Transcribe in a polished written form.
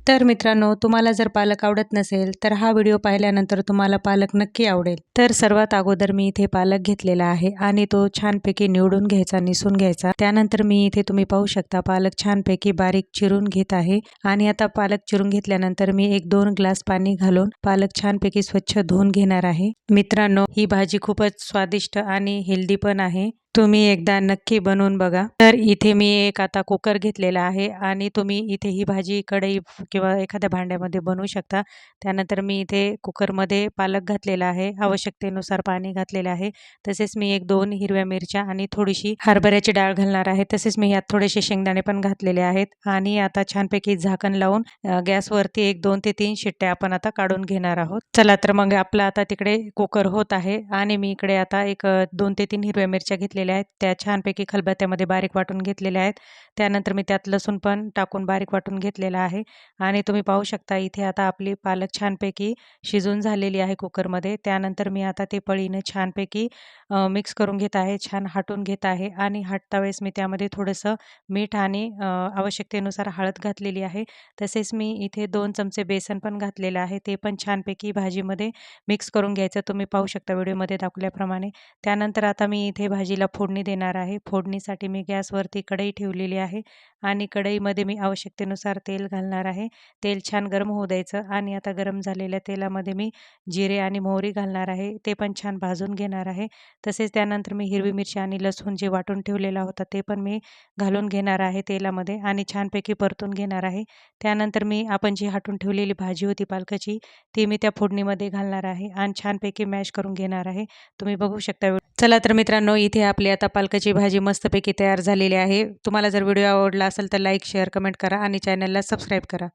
तर मित्रांनो, तुम्हाला जर पालक आवडत नसेल तर हा व्हिडिओ पाहिल्यानंतर तुम्हाला पालक नक्की आवडेल। तर सर्वात अगोदर मी इथे पालक घेतलेला आहे आणि तो छानपैकी निवडून घ्यायचा, निसून घ्यायचा। त्यानंतर मी इथे तुम्ही पाहू शकता पालक छानपैकी बारीक चिरून घेत आहे आणि आता पालक चिरून घेतल्यानंतर मी 1-2 ग्लास पाणी घालून पालक छानपैकी स्वच्छ धुवून घेणार आहे। मित्रांनो, ही भाजी खूपच स्वादिष्ट आणि हेल्दी पण आहे। तुम्ही एकदा नक्की बनवून बघा। तर इथे मी एक आता कुकर घेतलेला आहे आणि तुम्ही इथे ही भाजी कढई किंवा एखाद्या भांड्यामध्ये बनवू शकता। त्यानंतर मी इथे कुकरमध्ये पालक घातलेला आहे, आवश्यकतेनुसार पाणी घातलेले आहे। तसेच मी 1-2 हिरव्या मिरच्या आणि थोडीशी हरभऱ्याची डाळ घालणार आहे। तसेच मी यात थोडेसे शेंगदाणे पण घातलेले आहेत आणि आता छानपैकी झाकण लावून गॅसवरती 1-2 ते 3 शिट्ट्या आपण आता काढून घेणार आहोत। चला तर मग आपला आता तिकडे कुकर होत आहे आणि मी इकडे आता 2 ते 3 हिरव्या मिरच्या घेतलेल्या आहेत, त्या छानपैकी खलबत्त्यामध्ये बारीक वाटून घेतलेल्या आहेत। त्यानंतर मी त्यात लसूण पण टाकून बारीक वाटून घेतलेला आहे आणि तुम्ही पाहू शकता इथे आता आपली पालक छानपैकी शिजून झालेली आहे कुकरमध्ये। त्यानंतर मी आता ते पळीने छानपैकी मिक्स करून घेत आहे, छान हटून घेत आहे आणि हटता वेळेस मी त्यामध्ये थोडंसं मीठ आणि आवश्यकतेनुसार हळद घातलेली आहे। तसेच मी इथे 2 चमचे बेसन पण घातलेलं आहे, ते पण छानपैकी भाजीमध्ये मिक्स करून घ्यायचं, तुम्ही पाहू शकता व्हिडिओमध्ये दाखवल्याप्रमाणे। त्यानंतर आता मी इथे भाजीला फोडणी देणार आहे। फोडणीसाठी मी गॅसवरती कढई ठेवलेली आहे आणि कढईमध्ये मी आवश्यकतेनुसार तेल घालणार आहे। तेल छान गरम होऊ द्यायचं आणि आता गरम झालेल्या तेलामध्ये मी जिरे आणि मोहरी घालणार आहे, ते पण छान भाजून घेणार आहे। तसेच त्यानंतर मी हिरवी मिरची आणि लसूण जे वाटून ठेवलेला होता ते पण मी घालून घेणार आहे तेलामध्ये आणि छानपैकी परतून घेणार आहे। त्यानंतर मी आपण जी हटून ठेवलेली भाजी होती पालकाची, ती मी त्या फोडणीमध्ये घालणार आहे आणि छानपैकी मॅश करून घेणार आहे, तुम्ही बघू शकता। चला तर मित्रांनो, इथे आपली आता पालकाची भाजी मस्तपैकी तयार झालेली आहे। तुम्हाला जर व्हिडिओ आवडला असेल तर लाईक, शेअर, कमेंट करा आणि चॅनलला सबस्क्राईब करा।